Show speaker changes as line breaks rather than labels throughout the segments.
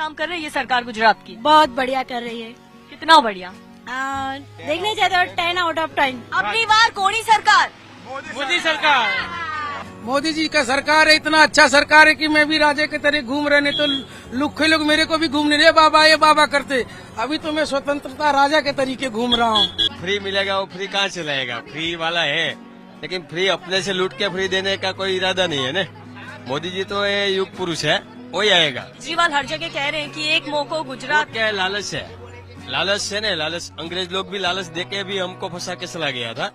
काम कर रही है ये सरकार गुजरात की?
बहुत बढ़िया कर रही है।
कितना बढ़िया?
देखने जाए तो 10 आउट ऑफ 10।
अपनी बार कौन ही सरकार?
मोदी सरकार। मोदी जी का सरकार है, इतना अच्छा सरकार है कि मैं भी राजा के तरह घूम रहे, नहीं तो लुखे लोग मेरे को भी घूमने रे बाबा ये बाबा करते। अभी तो मैं स्वतंत्रता राजा के तरीके घूम रहा हूँ।
फ्री मिलेगा वो फ्री कहाँ चलाएगा? फ्री वाला है लेकिन फ्री अपने से लूट के फ्री देने का कोई इरादा नहीं है ना। मोदी जी तो ये युग पुरुष है, वही आएगा।
केजरीवाल हर जगह कह रहे हैं कि एक मौका गुजरात।
क्या है? लालच है, लालच है ना, लालच। अंग्रेज लोग भी लालच देके भी हमको फंसा के चला गया था।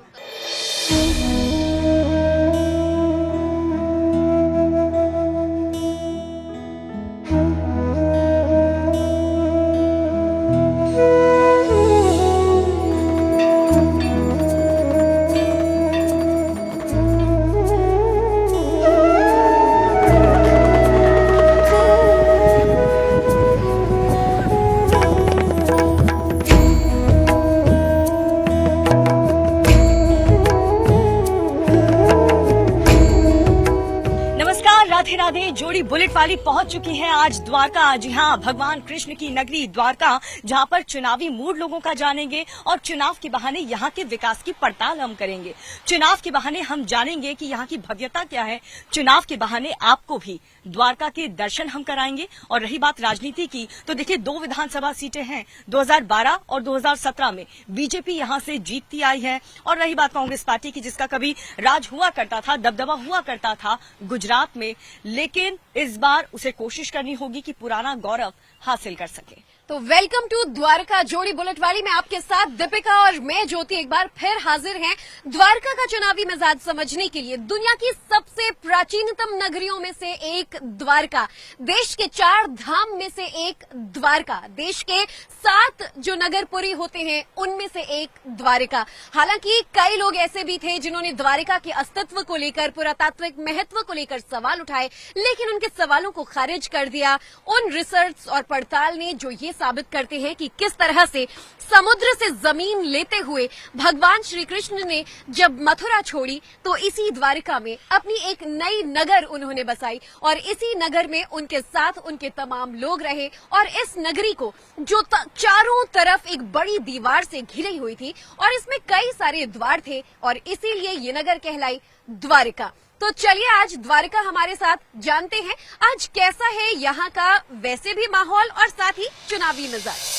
राधे राधे। जोड़ी बुलेट वाली पहुंच चुकी है आज द्वारका। जी हाँ, भगवान कृष्ण की नगरी द्वारका, जहां पर चुनावी मूड लोगों का जानेंगे और चुनाव के बहाने यहां के विकास की पड़ताल हम करेंगे। चुनाव के बहाने हम जानेंगे कि यहाँ की भव्यता क्या है। चुनाव के बहाने आपको भी द्वारका के दर्शन हम कराएंगे। और रही बात राजनीति की, तो देखिए 2 विधानसभा सीटें हैं। 2012 और 2017 में बीजेपी यहां से जीतती आई है। और रही बात कांग्रेस पार्टी की, जिसका कभी राज हुआ करता था, दबदबा हुआ करता था गुजरात में, लेकिन इस बार उसे कोशिश करनी होगी कि पुराना गौरव हासिल कर सके।
तो वेलकम टू द्वारका। जोड़ी बुलेट वाली में आपके साथ दीपिका और मैं ज्योति एक बार फिर हाजिर हैं द्वारका का चुनावी मिजाज समझने के लिए। दुनिया की सबसे प्राचीनतम नगरियों में से एक द्वारका, देश के 4 धाम में से एक द्वारका, देश के 7 जो नगरपुरी होते हैं उनमें से एक द्वारका। हालांकि कई लोग ऐसे भी थे जिन्होंने द्वारका के अस्तित्व को लेकर, पुरातात्विक महत्व को लेकर सवाल उठाए, लेकिन उनके सवालों को खारिज कर दिया उन रिसर्च और पड़ताल ने जो ये साबित करते हैं कि किस तरह से समुद्र से जमीन लेते हुए भगवान श्री कृष्ण ने जब मथुरा छोड़ी तो इसी द्वारका में अपनी एक नई नगर उन्होंने बसाई और इसी नगर में उनके साथ उनके तमाम लोग रहे। और इस नगरी को जो चारों तरफ एक बड़ी दीवार से घिरी हुई थी और इसमें कई सारे द्वार थे और इसीलिए ये नगर कहलाई द्वारका। तो चलिए आज द्वारका हमारे साथ जानते हैं आज कैसा है यहाँ का वैसे भी माहौल और साथ ही चुनावी मिजाज।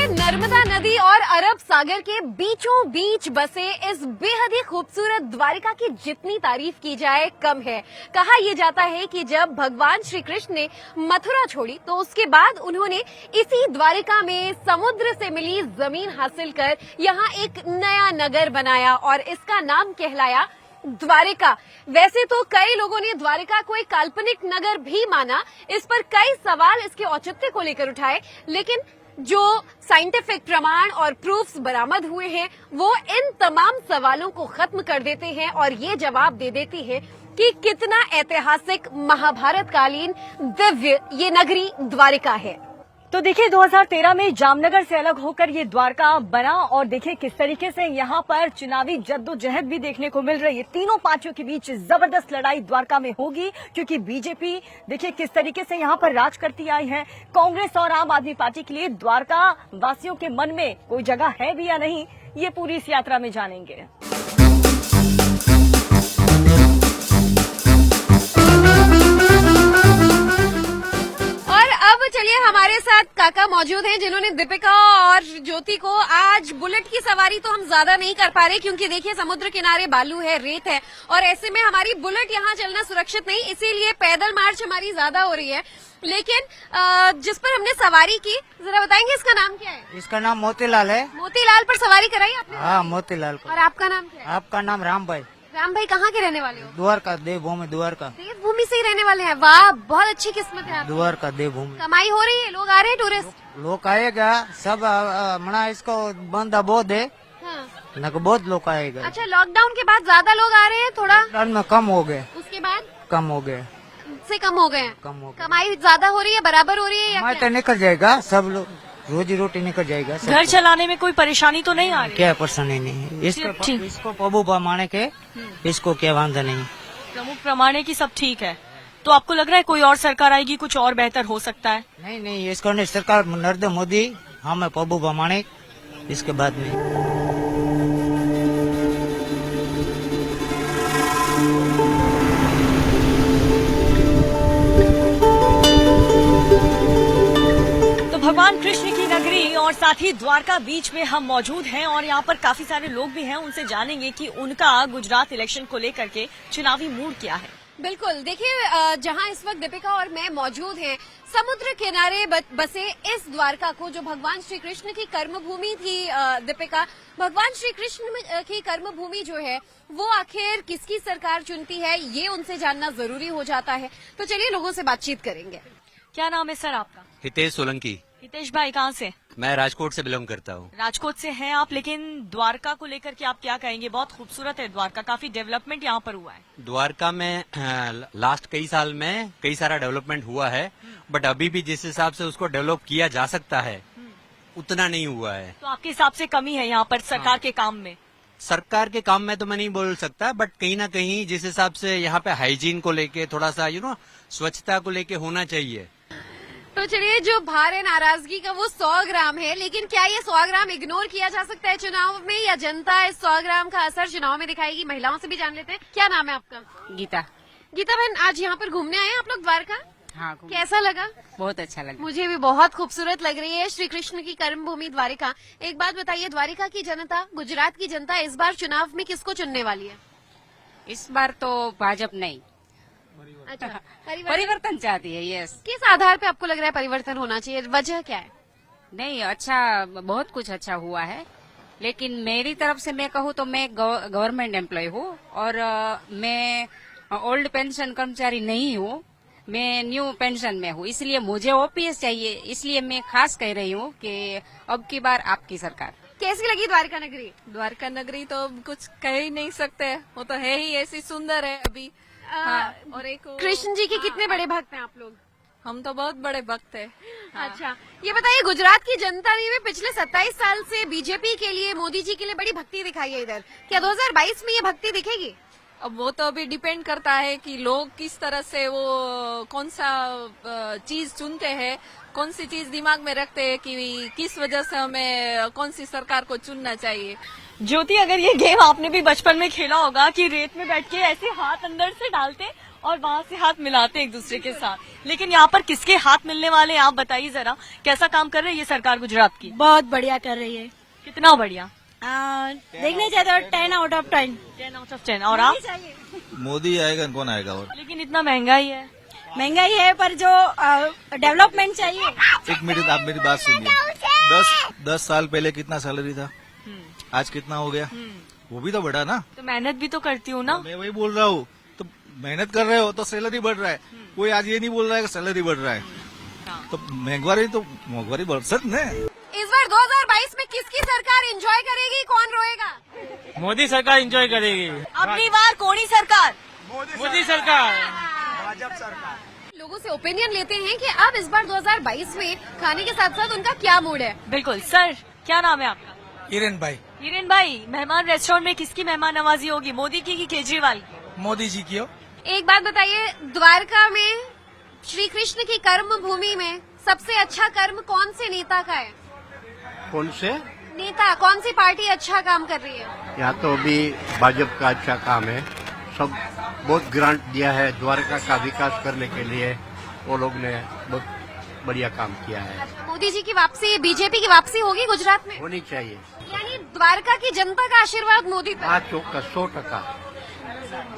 नर्मदा नदी और अरब सागर के बीचों बीच बसे इस बेहद ही खूबसूरत द्वारका की जितनी तारीफ की जाए कम है। कहा यह जाता है कि जब भगवान श्री कृष्ण ने मथुरा छोड़ी तो उसके बाद उन्होंने इसी द्वारका में समुद्र से मिली जमीन हासिल कर यहाँ एक नया नगर बनाया और इसका नाम कहलाया द्वारका। वैसे तो कई लोगों ने द्वारका को एक काल्पनिक नगर भी माना, इस पर कई सवाल इसके औचित्य को लेकर उठाए, लेकिन जो साइंटिफिक प्रमाण और प्रूफ्स बरामद हुए हैं वो इन तमाम सवालों को खत्म कर देते हैं और ये जवाब दे देते हैं कि कितना ऐतिहासिक महाभारत कालीन दिव्य ये नगरी द्वारका है।
तो देखिए 2013 में जामनगर से अलग होकर ये द्वारका बना और देखिए किस तरीके से यहाँ पर चुनावी जद्दोजहद भी देखने को मिल रही है। तीनों पार्टियों के बीच जबरदस्त लड़ाई द्वारका में होगी क्योंकि बीजेपी देखिए किस तरीके से यहाँ पर राज करती आई है। कांग्रेस और आम आदमी पार्टी के लिए द्वारका वासियों के मन में कोई जगह है भी या नहीं, ये पूरी इस यात्रा में जानेंगे।
चलिए हमारे साथ काका मौजूद हैं जिन्होंने दीपिका और ज्योति को आज बुलेट की सवारी तो हम ज्यादा नहीं कर पा रहे क्योंकि देखिए समुद्र किनारे बालू है, रेत है और ऐसे में हमारी बुलेट यहाँ चलना सुरक्षित नहीं, इसीलिए पैदल मार्च हमारी ज्यादा हो रही है। लेकिन जिस पर हमने सवारी की जरा बताएंगे इसका नाम क्या है?
इसका नाम मोतीलाल है।
मोतीलाल पर सवारी कराई आपने?
हाँ मोतीलाल को।
और आपका नाम क्या है?
आपका नाम राम भाई।
राम भाई कहाँ के रहने वाले हो?
द्वारका देवभूमि द्वारका।
देवभूमि से ही रहने वाले हैं, वाह बहुत अच्छी किस्मत है आपकी।
द्वारका देवभूमि।
कमाई हो रही है, लोग आ रहे हैं टूरिस्ट?
लोग आएगा सब मना इसको बंदा बहुत है।
हाँ।
न बहुत लोग आएगा।
अच्छा लॉकडाउन के बाद ज्यादा लोग आ रहे हैं? थोड़ा
लॉकडाउन में कम हो गए।
उसके बाद
कम हो गए,
से कम हो गए हैं।
कम हो गए।
कमाई ज्यादा हो रही है, बराबर हो रही है या
हमारे
क्या?
तो निकल जाएगा, सब लोग रोजी रोटी निकल जाएगा सबको।
घर चलाने में कोई परेशानी तो नहीं आ रही?
क्या परेशानी नहीं है
ठीक।
इसको पबू माने के, इसको क्या वांधा नहीं।
प्रमुख प्रमाणे की सब ठीक है, तो आपको लग रहा है कोई और सरकार आएगी कुछ और बेहतर हो सकता है?
नहीं नहीं, इसको नहीं, सरकार नरेंद्र मोदी, हमें पबू माने, इसके बाद में।
तो भगवान कृष्ण की नगरी और साथ ही द्वारका बीच में हम मौजूद हैं और यहाँ पर काफी सारे लोग भी हैं, उनसे जानेंगे कि उनका गुजरात इलेक्शन को लेकर के चुनावी मूड क्या है।
बिल्कुल, देखिए जहां इस वक्त दीपिका और मैं मौजूद हैं, समुद्र किनारे बसे इस द्वारका को, जो भगवान श्री कृष्ण की कर्मभूमि थी दीपिका, भगवान श्री कृष्ण की कर्मभूमि जो है वो आखिर किसकी सरकार चुनती है, ये उनसे जानना जरूरी हो जाता है। तो चलिए लोगों से बातचीत करेंगे।
क्या नाम है सर आपका?
हितेश सोलंकी।
हितेश भाई कहाँ से?
मैं राजकोट से बिलोंग करता हूँ।
राजकोट से हैं आप, लेकिन द्वारका को लेकर के आप क्या कहेंगे? बहुत खूबसूरत है द्वारका, काफी डेवलपमेंट यहाँ पर हुआ है।
द्वारका में लास्ट कई साल में कई सारा डेवलपमेंट हुआ है, बट अभी भी जिस हिसाब से उसको डेवलप किया जा सकता है उतना नहीं हुआ है।
तो आपके हिसाब से कमी है यहाँ पर सरकार के काम में?
सरकार के काम में तो मैं नहीं बोल सकता, बट कहीं ना कहीं जिस हिसाब से यहाँ पे हाइजीन को लेके थोड़ा सा स्वच्छता को लेके होना चाहिए।
तो चलिए, जो भार है नाराजगी का वो 100 ग्राम है, लेकिन क्या ये 100 ग्राम इग्नोर किया जा सकता है चुनाव में, या जनता इस 100 ग्राम का असर चुनाव में दिखाएगी? महिलाओं से भी जान लेते हैं। क्या नाम है आपका?
गीता।
गीता बहन, आज यहाँ पर घूमने आए हैं आप लोग द्वारका,
हाँ,
कैसा लगा?
बहुत अच्छा लगा।
मुझे भी बहुत खूबसूरत लग रही है श्री कृष्ण की कर्मभूमि द्वारिका। एक बात बताइए, द्वारिका की जनता, गुजरात की जनता इस बार चुनाव में किसको चुनने वाली है?
इस बार तो भाजपा नहीं,
अच्छा,
परिवर्तन चाहती है। यस।
किस आधार पे आपको लग रहा है परिवर्तन होना चाहिए? वजह क्या है?
नहीं, अच्छा, बहुत कुछ अच्छा हुआ है, लेकिन मेरी तरफ से मैं कहूँ तो मैं गवर्नमेंट एम्प्लॉय हूँ और मैं ओल्ड पेंशन कर्मचारी नहीं हूँ, मैं न्यू पेंशन में हूँ, इसलिए मुझे ओपीएस चाहिए। इसलिए मैं खास कह रही हूँ कि अब की बार आपकी सरकार।
कैसी लगी द्वारका नगरी?
द्वारका नगरी तो कुछ कह ही नहीं सकते, वो तो है ही ऐसी सुंदर है अभी। हाँ, और एक
कृष्ण जी के कितने बड़े भक्त हैं आप लोग?
हम तो बहुत बड़े भक्त हैं। हाँ।
अच्छा, ये बताइए, गुजरात की जनता ने भी पिछले 27 साल से बीजेपी के लिए, मोदी जी के लिए बड़ी भक्ति दिखाई है इधर, क्या 2022 में ये भक्ति दिखेगी?
अब वो तो अभी डिपेंड करता है कि लोग किस तरह से वो कौन सा चीज चुनते हैं, कौन सी चीज दिमाग में रखते हैं कि किस वजह से हमें कौन सी सरकार को चुनना चाहिए।
ज्योति, अगर ये गेम आपने भी बचपन में खेला होगा कि रेत में बैठ के ऐसे हाथ अंदर से डालते और वहाँ से हाथ मिलाते एक दूसरे के साथ, लेकिन यहाँ पर किसके हाथ मिलने वाले हैं आप बताइए जरा, कैसा काम कर रही है ये सरकार गुजरात की?
बहुत बढ़िया कर रही है।
कितना बढ़िया?
देखने जाए तो 10 आउट ऑफ 10।
10 out of 10। और आप?
मोदी आएगा, कौन आएगा? और
लेकिन इतना महंगाई है।
महंगाई है, पर जो डेवलपमेंट चाहिए।
एक मिनट, आप मेरी बात सुनिए। 10 साल पहले कितना सैलरी था, आज कितना हो गया? वो भी तो बढ़ा ना।
तो मेहनत भी तो करती हूँ ना।
मैं वही बोल रहा हूँ, तो मेहनत कर रहे हो तो सैलरी बढ़ रहा है। कोई आज ये नहीं बोल रहा है कि सैलरी बढ़ रहा है, तो महंगाई बढ़ सकती है।
इस बार 2022 में किसकी सरकार एंजॉय करेगी, कौन रोएगा?
मोदी सरकार एंजॉय करेगी।
अपनी बार कौन ही सरकार?
मोदी सरकार।
लोगों से ओपिनियन लेते हैं कि अब इस बार 2022 में खाने के साथ साथ उनका क्या मूड है।
बिल्कुल सर, क्या नाम है आपका?
हिरेन भाई।
हिरेन भाई, मेहमान रेस्टोरेंट में किसकी मेहमान नवाजी होगी, मोदी की कि केजरीवाल की?
मोदी जी की हो।
एक बात बताइए, द्वारका में श्री कृष्ण की कर्म भूमि में सबसे अच्छा कर्म कौन से नेता का है?
कौन से
नेता, कौन सी पार्टी अच्छा काम कर रही है?
यहाँ तो अभी भाजपा का अच्छा काम है, सब बहुत ग्रांट दिया है द्वारका का विकास करने के लिए, वो लोग ने बहुत बढ़िया काम किया है।
मोदी जी की वापसी, बीजेपी की वापसी होगी गुजरात में?
होनी चाहिए।
यानी द्वारका की जनता का आशीर्वाद मोदी पर?
100%।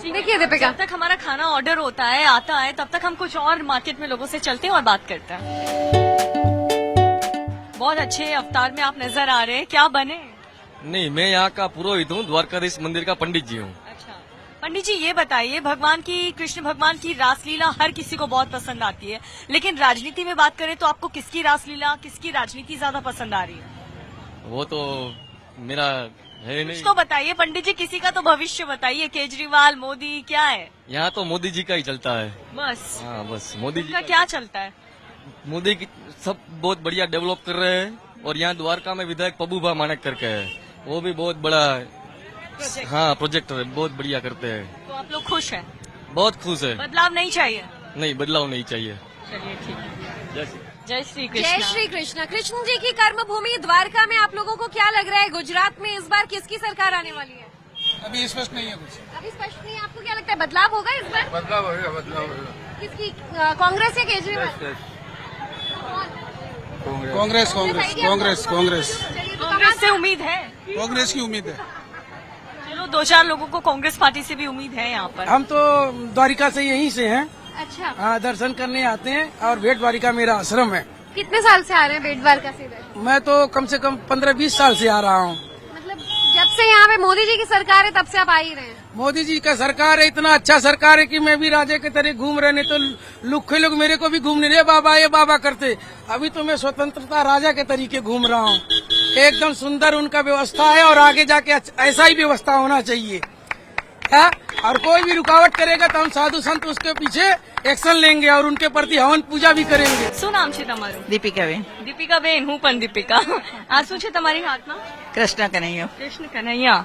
देखिए दीपिका,
जब तक हमारा खाना ऑर्डर होता है, आता है, तब तक हम कुछ और मार्केट में लोगों से चलते हैं और बात करते हैं। बहुत अच्छे अवतार में आप नजर आ रहे हैं, क्या बने?
नहीं, मैं यहाँ का पुरोहित हूँ, द्वारकाधीश मंदिर का पंडित जी हूँ।
अच्छा पंडित जी, ये बताइए, भगवान की, कृष्ण भगवान की रासलीला हर किसी को बहुत पसंद आती है, लेकिन राजनीति में बात करें तो आपको किसकी रासलीला, किसकी राजनीति ज्यादा पसंद आ रही है?
वो तो मेरा है
कुछ
नहीं।
तो बताइए पंडित जी, किसी का तो भविष्य बताइए। केजरीवाल, मोदी, क्या है?
यहाँ तो मोदी जी का ही चलता है।
बस
हाँ बस मोदी जी
का क्या चलता है?
मोदी की सब बहुत बढ़िया डेवलप कर रहे हैं। और यहाँ द्वारका में विधायक पबूभा माणक करके है, वो भी बहुत बड़ा हाँ प्रोजेक्ट है, बहुत बढ़िया करते हैं।
तो आप लोग खुश हैं?
बहुत खुश है।
बदलाव नहीं चाहिए?
नहीं, बदलाव नहीं चाहिए।
चलिए ठीक है।
जय श्री
जय श्री
जय
कृष्ण।
श्री कृष्ण। कृष्ण जी की कर्मभूमि द्वारका में आप लोगों को क्या लग रहा है, गुजरात में इस बार किसकी सरकार आने वाली है?
अभी स्पष्ट नहीं है कुछ।
अभी स्पष्ट नहीं है। आपको क्या लगता है, बदलाव होगा इस बार?
बदलाव होगा।
किसकी, कांग्रेस या केजरीवाल?
कांग्रेस
कांग्रेस से उम्मीद है?
कांग्रेस की उम्मीद है।
चलो, 2-4 लोगों को कांग्रेस पार्टी से भी उम्मीद है यहाँ पर।
हम तो द्वारिका से यहीं से हैं।
अच्छा,
हाँ, दर्शन करने आते हैं और भेट द्वारिका मेरा आश्रम है।
कितने साल से आ रहे हैं बेट द्वारका से इधर?
मैं तो कम से कम 15-20 साल से आ रहा हूँ।
मतलब जब से यहाँ पे मोदी जी की सरकार है तब से आप आ ही रहे हैं?
मोदी जी का सरकार है, इतना अच्छा सरकार है कि मैं भी राजे के तरह घूम रहे, नहीं तो लुखे लोग मेरे को भी घूमने रे बाबा ये बाबा करते। अभी तो मैं स्वतंत्रता राजा के तरीके घूम रहा हूँ। एकदम सुंदर उनका व्यवस्था है और आगे जाके ऐसा ही व्यवस्था होना चाहिए है। और कोई भी रुकावट करेगा तो हम साधु संत उसके पीछे एक्शन लेंगे और उनके प्रति हवन पूजा भी करेंगे।
શું નામ છે તમારું?
દીપિકાબેન
દીપિકાબેન, હું પણ દીપિકા। આ શું છે તમારી હાથમાં?
कृष्णा कन्हैया।
कृष्ण कन्हैया,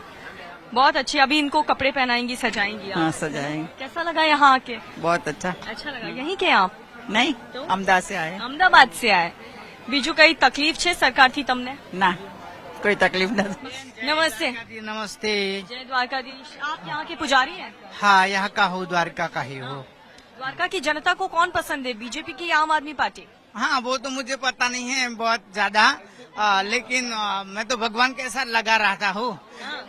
बहुत अच्छी। अभी इनको कपड़े पहनाएंगी, सजाएंगी आप।
हाँ सजाएंगे।
कैसा लगा यहाँ आके?
बहुत अच्छा।
अच्छा लगा। यहीं के आप?
नहीं
तो?
अहमदाबाद से आए।
अहमदाबाद से आए। बीजू कई तकलीफ छे सरकार थी तमने?
ना कोई तकलीफ नहीं।
नमस्ते।
नमस्ते।
जय द्वारकाधीश। आप यहाँ के पुजारी हैं?
हाँ, यहाँ का हूँ, द्वारका का ही हूँ।
द्वारका की जनता को कौन पसंद है, बीजेपी की या आम आदमी पार्टी?
हाँ, वो तो मुझे पता नहीं है बहुत ज्यादा, लेकिन मैं तो भगवान के साथ लगा रहता हूँ।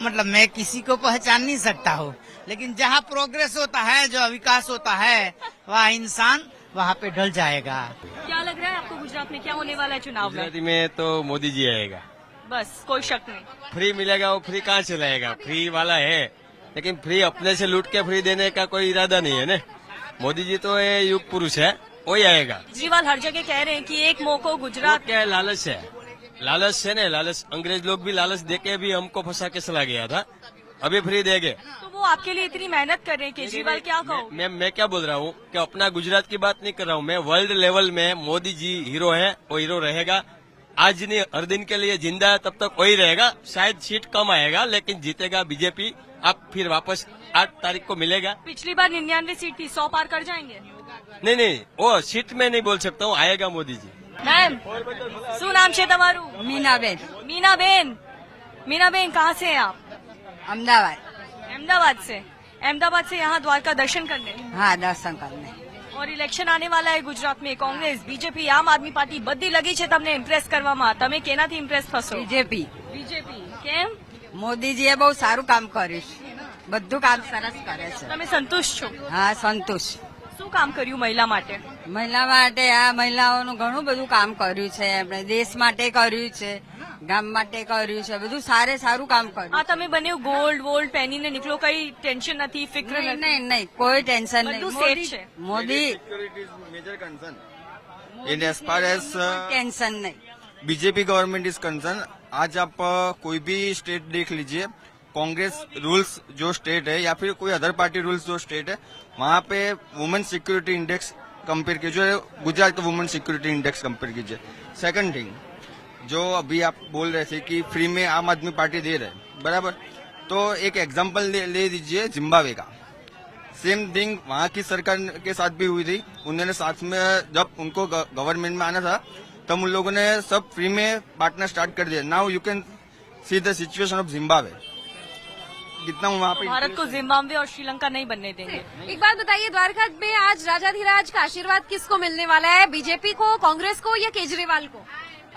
मतलब मैं किसी को पहचान नहीं सकता हूँ, लेकिन जहाँ प्रोग्रेस होता है, जो विकास होता है, वहाँ इंसान वहाँ पे ढल जाएगा।
क्या लग रहा है आपको, गुजरात में क्या होने वाला है चुनाव में?
गुजराती में तो मोदी जी आएगा।
बस कोई शक नहीं।
फ्री मिलेगा, वो फ्री कहाँ चलाएगा? फ्री वाला है, लेकिन फ्री अपने से लूट के फ्री देने का कोई इरादा नहीं है ना। मोदी जी तो ये युग पुरुष है, वही आएगा।
केजरीवाल हर जगह कह रहे हैं कि एक मौका गुजरात।
क्या है, लालच है। लालच है ना, लालच। अंग्रेज लोग भी लालच देके भी हमको फंसा के चला गया था, अभी फ्री देंगे।
तो वो आपके लिए इतनी मेहनत कर रहे हैं, केजरीवाल, क्या कहो?
मैं क्या बोल रहा हूँ कि अपना गुजरात की बात नहीं कर रहा हूँ मैं। वर्ल्ड लेवल में मोदी जी हीरो है, वो हीरो रहेगा। आज नहीं, हर दिन के लिए जिंदा है, तब तक वही रहेगा। शायद सीट कम आएगा, लेकिन जीतेगा बीजेपी। आप फिर वापस 8 तारीख को मिलेगा।
पिछली बार 99 सीट थी, 100 पार कर जाएंगे?
नहीं, वो सीट में नहीं बोल सकता हूँ, आएगा मोदी जी।
मैम, શું નામ છે તમારું?
मीनाबेन
मीनाबेन, कहाँ से हैं आप?
अहमदाबाद।
अहमदाबाद से। अहमदाबाद से यहाँ द्वारका दर्शन करने।
हाँ दर्शन करने।
और इलेक्शन आने वाला है गुजरात में। कांग्रेस, बीजेपी, आम आदमी पार्टी बધી लगी છે તમને ઇમ્પ્રેસ કરવામાં। તમે કેનાથી ઇમ્પ્રેસ થશો?
बीजेपी।
બીજેપી કેમ?
મોદીજીએ બહુ સારું કામ કર્યું છે, બધું કામ સરસ કરે છે।
તમે સંતુષ્ટ છો?
હા સંતોષ।
શું કામ કર્યું મહિલા માટે?
મહિલા માટે આ મહિલાઓનું ઘણું બધું કામ કર્યું છે, આપણે દેશ માટે કર્યું છે, ગામ માટે કર્યું છે, બધું સારું કામ કર્યું।
આ તમે બને गोल्ड वोल्ड पहनीने निकलो, कई टेंशन નથી, फिक्र
नहीं
નથી?
नहीं कोई टेंशन नहीं।
બધું સેફ છે?
Modi
major concern in as far as
tension नहीं।
BJP government is concern. आज आप कोई भी स्टेट देख लीजिए, कांग्रेस रूल्स जो स्टेट है या फिर कोई अदर पार्टी रूल्स जो स्टेट है, वहाँ पे वुमेन सिक्योरिटी इंडेक्स कंपेयर कीजिए, Gujarat women security index compare कीजिए। सेकंड थिंग, जो अभी आप बोल रहे थे कि फ्री में आम आदमी पार्टी दे रहे हैं, बराबर, तो एक एग्जांपल ले दीजिए जिम्बाब्वे का। सेम थिंग वहाँ की सरकार के साथ भी हुई थी। उन्होंने साथ में जब उनको गवर्नमेंट में आना था, तब उन लोगों ने सब फ्री में बांटना स्टार्ट कर दिया। Now you can see the situation of Zimbabwe, कितना वहाँ पे
भारत को जिम्बाब्वे और श्रीलंका नहीं बनने देंगे।
एक बात बताइए, द्वारका में आज राजाधिराज का आशीर्वाद किसको मिलने वाला है, बीजेपी को, कांग्रेस को या केजरीवाल को?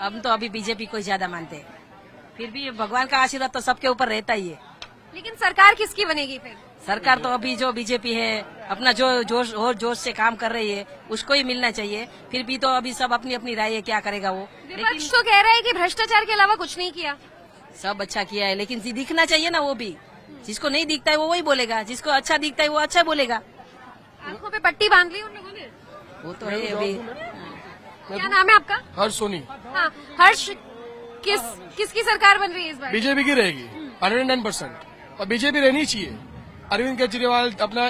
हम तो अभी बीजेपी को ज्यादा मानते हैं, फिर भी भगवान का आशीर्वाद तो सबके ऊपर रहता ही है।
लेकिन सरकार किसकी बनेगी फिर?
सरकार तो अभी जो बीजेपी है अपना जो जोश और जोश से काम कर रही है उसको ही मिलना चाहिए। फिर भी तो अभी सब अपनी अपनी राय है, क्या करेगा वो।
विपक्ष तो कह रहा है कि भ्रष्टाचार के अलावा कुछ नहीं किया।
सब अच्छा किया है, लेकिन दिखना चाहिए ना वो भी। जिसको नहीं दिखता है वो वही बोलेगा, जिसको अच्छा दिखता है वो अच्छा बोलेगा।
आंखों पे पट्टी बांध ली उन लोगों ने?
वो तो है अभी।
क्या नाम है आपका?
हर्ष सोनी।
हाँ, हर्ष, किसकी सरकार बन रही है इस बार?
बीजेपी की रहेगी। 109%। और बीजेपी रहनी चाहिए। अरविंद केजरीवाल अपना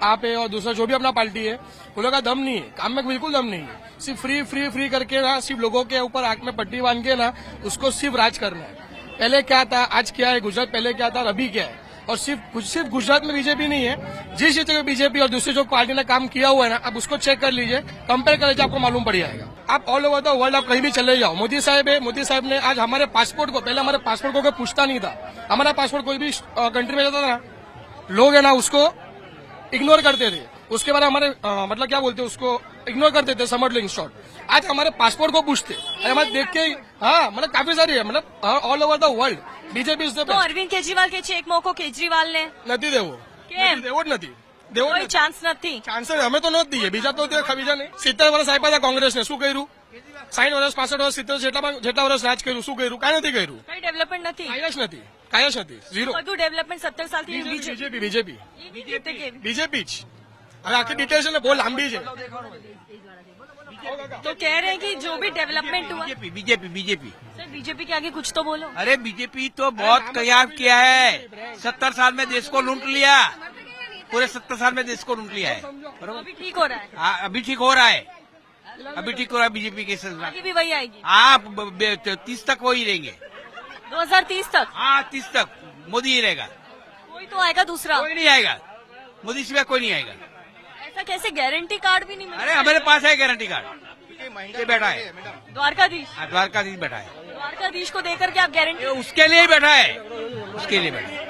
आप है और दूसरा जो भी अपना पार्टी है, उन लोगों का दम नहीं है, काम में बिल्कुल दम नहीं है। सिर्फ फ्री करके ना, सिर्फ लोगों के ऊपर आंख में पट्टी बांध के ना, उसको सिर्फ राज करना है। पहले क्या था, आज क्या है गुजरात, पहले क्या था, अभी क्या है। और सिर्फ गुजरात में बीजेपी नहीं है, जिस जगह बीजेपी और दूसरी जो पार्टी ने काम किया हुआ है ना, आप उसको चेक कर लीजिए, कंपेयर कर लीजिए, आपको मालूम पड़ जाएगा। आप ऑल ओवर द वर्ल्ड आप कहीं भी चले जाओ, मोदी साहब है, मोदी साहब ने आज हमारे पासपोर्ट को, पहले हमारे पासपोर्ट को कोई पूछता नहीं था। हमारा पासपोर्ट कोई भी कंट्री में जाता था ना, लोग है ना उसको इग्नोर करते थे। उसके बाद हमारे मतलब क्या बोलते उसको इग्नोर करते थे, समझ लो इन शॉर्ट। आज हमारे पासपोर्ट को पूछते, हमारे देख के हाँ, मतलब काफी सारी है, मतलब all over the world BJP is the
तो अरविंद केजरीवाल के चेक मोको केजरीवाल ने
નથી દેવો
કેમ?
દેવો જ નથી દેવો
कोई चांस नहीं।
ચાન્સ અમે તો નથી દઈએ, બીજા તો બીજા નહીં। 70 વર્ષ આપ્યા હતા કોંગ્રેસને, શું કર્યું? 60 વર્ષ 65 વર્ષ 70 જેટલા વર્ષ રાજ કર્યું, શું કર્યું? કાંઈ નથી કર્યું,
कई डेवलपमेंट नहीं।
કાંઈ જ નથી, ઝીરો।
બધું डेवलपमेंट 70 साल થી
બીજેપી બીજેપી જ। હવે આખી ડિટેલ્સ ને બહુ લાંબી છે।
तो कह रहे हैं कि जो भी डेवलपमेंट हुआ,
बीजेपी
सर बीजेपी के आगे कुछ तो बोलो।
अरे बीजेपी तो बहुत कयाम किया है। 70 साल में देश को लूट लिया, पूरे 70 साल में देश को लूट लिया है।
तो अभी ठीक हो रहा है,
हाँ, अभी ठीक हो रहा है, अभी ठीक हो रहा है बीजेपी के सरकार।
आगे भी वही आएगी।
हाँ, 30 तक वही रहेंगे।
2030 तक
हाँ, 30 तक मोदी ही रहेगा,
कोई तो आएगा दूसरा।
कोई नहीं आएगा, मोदी सिवाय कोई नहीं आएगा।
ऐसा कैसे? गारंटी कार्ड भी नहीं मिला।
अरे हमारे पास है गारंटी कार्ड, ये बैठा है
द्वारकाधीश,
द्वारकाधीश बैठा है,
द्वारकाधीश को देकर के आप गारंटी,
उसके लिए ही बैठा है, उसके लिए बैठा है।